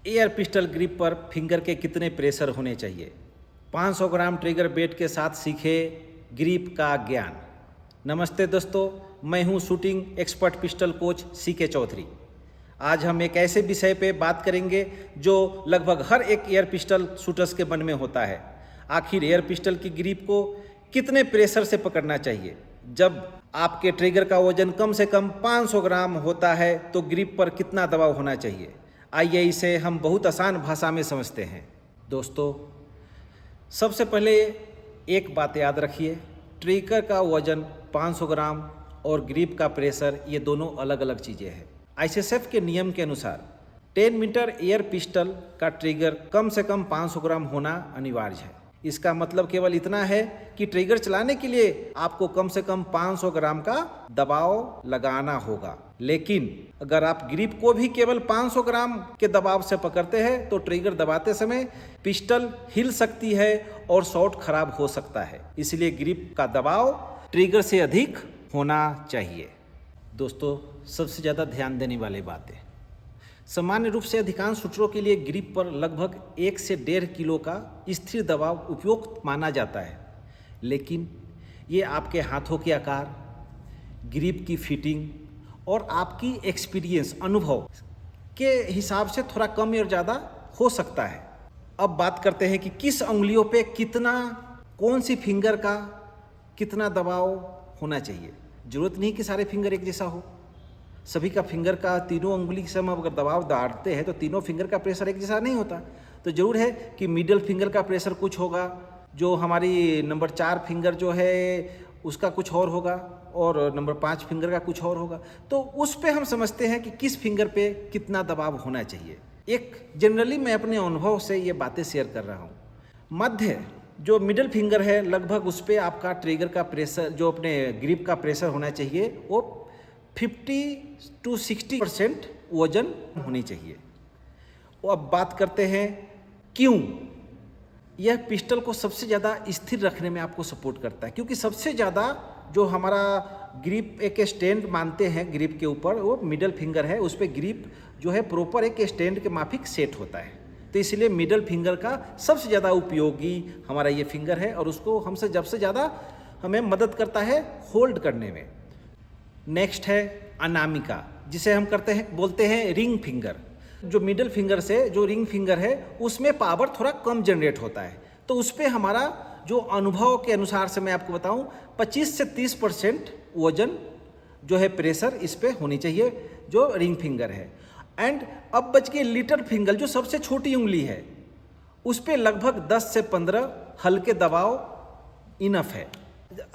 Air pistol grip पर finger के कितने प्रेशर होने चाहिए। 500 ग्राम ट्रिगर बेट के साथ सीखे ग्रिप का ज्ञान। नमस्ते दोस्तों, मैं हूं shooting expert pistol coach CK Chaudhary. आज हम एक ऐसे विषय पे बात करेंगे जो लगभग हर एक एयर पिस्टल शूटर्स के मन में होता है। आखिर एयर पिस्टल की ग्रिप को कितने प्रेशर से पकड़ना चाहिए। जब आपके ट्रिगर का वजन कम से कम 500 ग्राम होता है तो ग्रिप पर कितना दबाव होना चाहिए। आइए इसे हम बहुत आसान भाषा में समझते हैं। दोस्तों, सबसे पहले एक बात याद रखिए, ट्रिगर का वजन 500 ग्राम और ग्रिप का प्रेशर ये दोनों अलग अलग चीज़ें हैं। ICSF के नियम के अनुसार 10 मीटर एयर पिस्टल का ट्रिगर कम से कम 500 ग्राम होना अनिवार्य है। इसका मतलब केवल इतना है कि ट्रिगर चलाने के लिए आपको कम से कम 500 ग्राम का दबाव लगाना होगा। लेकिन अगर आप ग्रिप को भी केवल 500 ग्राम के दबाव से पकड़ते हैं तो ट्रिगर दबाते समय पिस्टल हिल सकती है और शॉट खराब हो सकता है। इसलिए ग्रिप का दबाव ट्रिगर से अधिक होना चाहिए। दोस्तों, सबसे ज़्यादा ध्यान देने वाली बातें, सामान्य रूप से अधिकांश शूटरों के लिए ग्रिप पर लगभग 1 से 1.5 किलो का स्थिर दबाव उपयुक्त माना जाता है। लेकिन ये आपके हाथों के आकार, ग्रिप की फिटिंग और आपकी एक्सपीरियंस अनुभव के हिसाब से थोड़ा कम और ज़्यादा हो सकता है। अब बात करते हैं कि किस उंगलियों पे कितना, कौन सी फिंगर का कितना दबाव होना चाहिए। ज़रूरत नहीं कि सारे फिंगर एक जैसा हो। सभी का फिंगर का तीनों उंगली से हम अगर दबाव डालते हैं तो तीनों फिंगर का प्रेशर एक जैसा नहीं होता। तो ज़रूर है कि मिडिल फिंगर का प्रेशर कुछ होगा, जो हमारी नंबर 4 फिंगर जो है उसका कुछ और होगा और नंबर 5 फिंगर का कुछ और होगा। तो उस पे हम समझते हैं कि किस फिंगर पे कितना दबाव होना चाहिए। एक जनरली मैं अपने अनुभव से ये बातें शेयर कर रहा हूँ। मध्य जो मिडिल फिंगर है लगभग उस पर आपका ट्रिगर का प्रेशर, जो अपने ग्रिप का प्रेशर होना चाहिए वो 50 to 60% वजन होनी चाहिए। अब बात करते हैं क्यों यह पिस्टल को सबसे ज़्यादा स्थिर रखने में आपको सपोर्ट करता है। क्योंकि सबसे ज़्यादा जो हमारा ग्रिप एक स्टैंड मानते हैं ग्रिप के ऊपर, वो मिडल फिंगर है, उस पर ग्रिप जो है प्रॉपर एक स्टैंड के माफिक सेट होता है। तो इसलिए मिडल फिंगर का सबसे ज़्यादा उपयोगी हमारा ये फिंगर है और उसको हमसे सबसे ज़्यादा हमें मदद करता है होल्ड करने में। नेक्स्ट है अनामिका, जिसे हम बोलते हैं रिंग फिंगर। जो मिडिल फिंगर से जो रिंग फिंगर है उसमें पावर थोड़ा कम जनरेट होता है। तो उस पर हमारा जो अनुभव के अनुसार से मैं आपको बताऊं 25 से 30% वजन जो है प्रेशर इस पर होनी चाहिए जो रिंग फिंगर है। एंड अब बच गई लिटिल फिंगर, जो सबसे छोटी उंगली है, उस पर लगभग 10 से 15 हल्के दबाव इनफ है।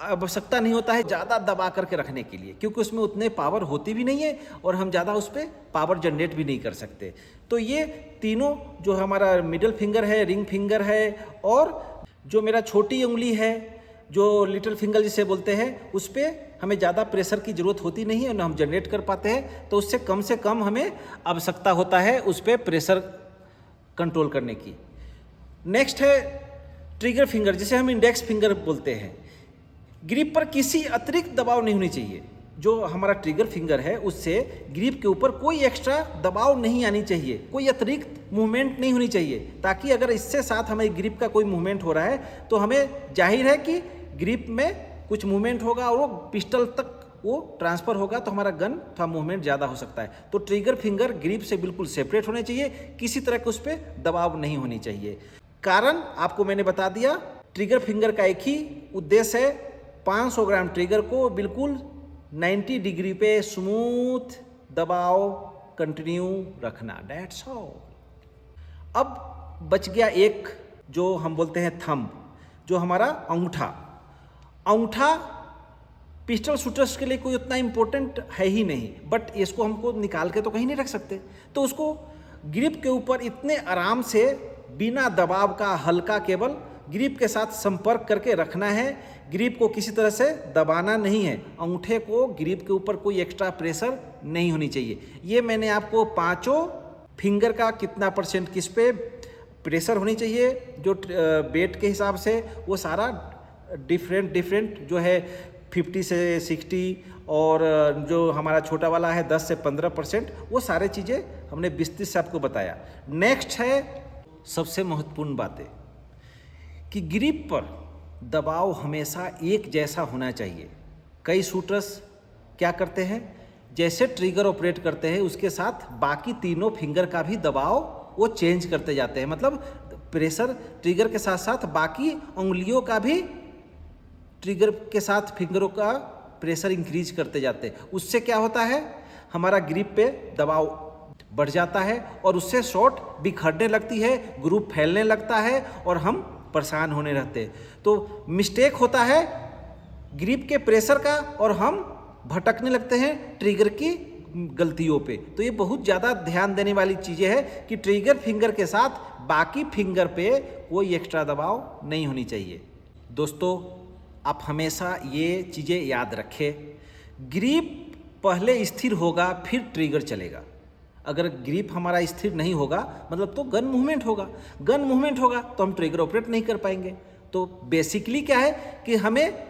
आवश्यकता नहीं होता है ज़्यादा दबा करके रखने के लिए, क्योंकि उसमें उतने पावर होती भी नहीं है और हम ज़्यादा उस पर पावर जनरेट भी नहीं कर सकते। तो ये तीनों जो हमारा मिडिल फिंगर है, रिंग फिंगर है और जो मेरा छोटी उंगली है जो लिटिल फिंगर जिसे बोलते हैं, उस पर हमें ज़्यादा प्रेशर की ज़रूरत होती नहीं है और हम जनरेट कर पाते हैं। तो उससे कम हमें आवश्यकता होता है उस पर प्रेशर कंट्रोल करने की। नेक्स्ट है ट्रिगर फिंगर, जिसे हम इंडेक्स फिंगर बोलते हैं। ग्रिप पर किसी अतिरिक्त दबाव नहीं होनी चाहिए। जो हमारा ट्रिगर फिंगर है उससे ग्रिप के ऊपर कोई एक्स्ट्रा दबाव नहीं आनी चाहिए, कोई अतिरिक्त मूवमेंट नहीं होनी चाहिए, ताकि अगर इससे साथ हमारी ग्रिप का कोई मूवमेंट हो रहा है तो हमें जाहिर है कि ग्रिप में कुछ मूवमेंट होगा और वो पिस्टल तक वो ट्रांसफ़र होगा तो हमारा गन थोड़ा मूवमेंट ज़्यादा हो सकता है। तो ट्रिगर फिंगर ग्रिप से बिल्कुल सेपरेट होने चाहिए, किसी तरह के उस पर दबाव नहीं होनी चाहिए। कारण आपको मैंने बता दिया, ट्रिगर फिंगर का एक ही उद्देश्य है, 500 ग्राम ट्रिगर को बिल्कुल 90 डिग्री पे स्मूथ दबाव कंटिन्यू रखना। That's all. अब बच गया एक जो हम बोलते हैं थंब, जो हमारा अंगूठा। अंगूठा पिस्टल शूटर्स के लिए कोई उतना इम्पोर्टेंट है ही नहीं, बट इसको हमको निकाल के तो कहीं नहीं रख सकते। तो उसको ग्रिप के ऊपर इतने आराम से बिना दबाव का हल्का केवल ग्रिप के साथ संपर्क करके रखना है। ग्रिप को किसी तरह से दबाना नहीं है। अंगूठे को ग्रिप के ऊपर कोई एक्स्ट्रा प्रेशर नहीं होनी चाहिए। ये मैंने आपको पांचों फिंगर का कितना % किस पे प्रेशर होनी चाहिए जो बेट के हिसाब से, वो सारा डिफरेंट जो है 50 से 60 और जो हमारा छोटा वाला है 10 से 15%, वो सारे चीज़ें हमने विस्तृत से आपको बताया। नेक्स्ट है सबसे महत्वपूर्ण बातें कि ग्रिप पर दबाव हमेशा एक जैसा होना चाहिए। कई शूटर्स क्या करते हैं, जैसे ट्रिगर ऑपरेट करते हैं उसके साथ बाकी तीनों फिंगर का भी दबाव वो चेंज करते जाते हैं, मतलब प्रेशर ट्रिगर के साथ साथ बाकी उंगलियों का भी ट्रिगर के साथ फिंगरों का प्रेशर इंक्रीज करते जाते हैं। उससे क्या होता है, हमारा ग्रिप पे दबाव बढ़ जाता है और उससे शॉट बिखरने लगती है, ग्रुप फैलने लगता है और हम परेशान होने रहते हैं। तो मिस्टेक होता है ग्रिप के प्रेशर का और हम भटकने लगते हैं ट्रिगर की गलतियों पे। तो ये बहुत ज़्यादा ध्यान देने वाली चीज़ें हैं कि ट्रिगर फिंगर के साथ बाकी फिंगर पे कोई एक्स्ट्रा दबाव नहीं होनी चाहिए। दोस्तों आप हमेशा ये चीज़ें याद रखें, ग्रिप पहले स्थिर होगा फिर ट्रिगर चलेगा। अगर ग्रिप हमारा स्थिर नहीं होगा मतलब तो गन मूवमेंट होगा, गन मूवमेंट होगा तो हम ट्रिगर ऑपरेट नहीं कर पाएंगे। तो बेसिकली क्या है कि हमें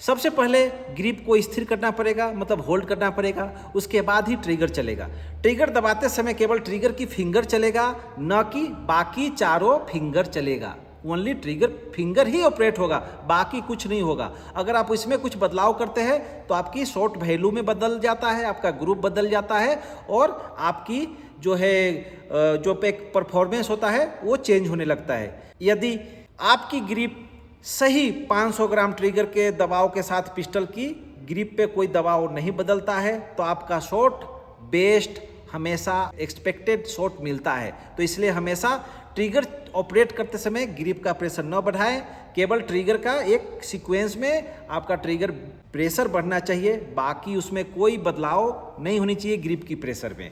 सबसे पहले ग्रिप को स्थिर करना पड़ेगा, मतलब होल्ड करना पड़ेगा, उसके बाद ही ट्रिगर चलेगा। ट्रिगर दबाते समय केवल ट्रिगर की फिंगर चलेगा, न कि बाकी चारों फिंगर चलेगा। ओनली ट्रिगर फिंगर ही ऑपरेट होगा, बाकी कुछ नहीं होगा। अगर आप इसमें कुछ बदलाव करते हैं तो आपकी शॉट वैल्यू में बदल जाता है, आपका ग्रुप बदल जाता है और आपकी जो है जो पे परफॉर्मेंस होता है वो चेंज होने लगता है। यदि आपकी ग्रिप सही 500 ग्राम ट्रिगर के दबाव के साथ पिस्टल की ग्रिप पे कोई दबाव नहीं बदलता है तो आपका शॉट बेस्ट हमेशा एक्सपेक्टेड शॉट मिलता है। तो इसलिए हमेशा ट्रिगर ऑपरेट करते समय ग्रिप का प्रेशर न बढ़ाएं, केवल ट्रिगर का एक सीक्वेंस में आपका ट्रिगर प्रेशर बढ़ना चाहिए, बाकी उसमें कोई बदलाव नहीं होनी चाहिए ग्रिप की प्रेशर में।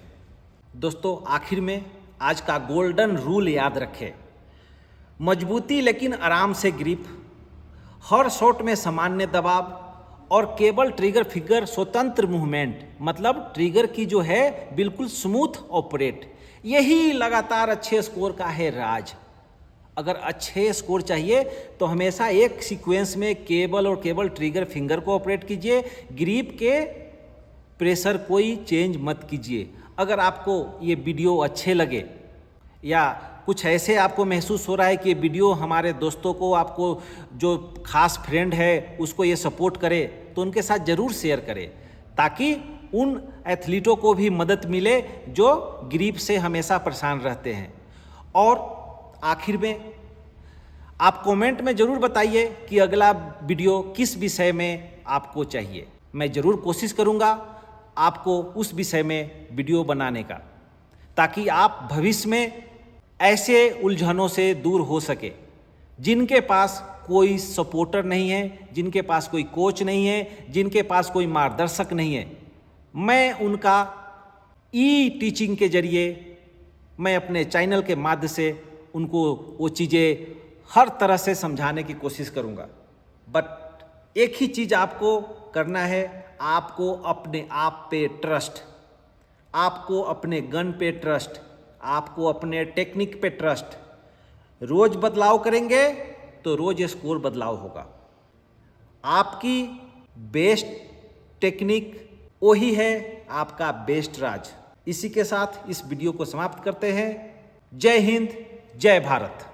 दोस्तों आखिर में आज का गोल्डन रूल याद रखें, मजबूती लेकिन आराम से ग्रिप, हर शॉट में सामान्य दबाव और केवल ट्रिगर फिंगर स्वतंत्र मूवमेंट, मतलब ट्रिगर की जो है बिल्कुल स्मूथ ऑपरेट, यही लगातार अच्छे स्कोर का है राज। अगर अच्छे स्कोर चाहिए तो हमेशा एक सीक्वेंस में केवल और केवल ट्रिगर फिंगर को ऑपरेट कीजिए, ग्रिप के प्रेशर कोई चेंज मत कीजिए। अगर आपको ये वीडियो अच्छे लगे या कुछ ऐसे आपको महसूस हो रहा है कि वीडियो हमारे दोस्तों को, आपको जो खास फ्रेंड है उसको ये सपोर्ट करे, तो उनके साथ ज़रूर शेयर करें ताकि उन एथलीटों को भी मदद मिले जो ग्रिप से हमेशा परेशान रहते हैं। और आखिर में आप कमेंट में ज़रूर बताइए कि अगला वीडियो किस विषय में आपको चाहिए। मैं ज़रूर कोशिश करूँगा आपको उस विषय में वीडियो बनाने का, ताकि आप भविष्य में ऐसे उलझनों से दूर हो सके। जिनके पास कोई सपोर्टर नहीं है, जिनके पास कोई कोच नहीं है, जिनके पास कोई मार्गदर्शक नहीं है, मैं उनका ई टीचिंग के जरिए, मैं अपने चैनल के माध्यम से उनको वो चीज़ें हर तरह से समझाने की कोशिश करूँगा। बट एक ही चीज़ आपको करना है, आपको अपने आप पे ट्रस्ट, आपको अपने गन पे ट्रस्ट, आपको अपने टेक्निक पे ट्रस्ट। रोज बदलाव करेंगे तो रोज स्कोर बदलाव होगा। आपकी बेस्ट टेक्निक वही है आपका बेस्ट राज। इसी के साथ इस वीडियो को समाप्त करते हैं। जय हिंद, जय भारत।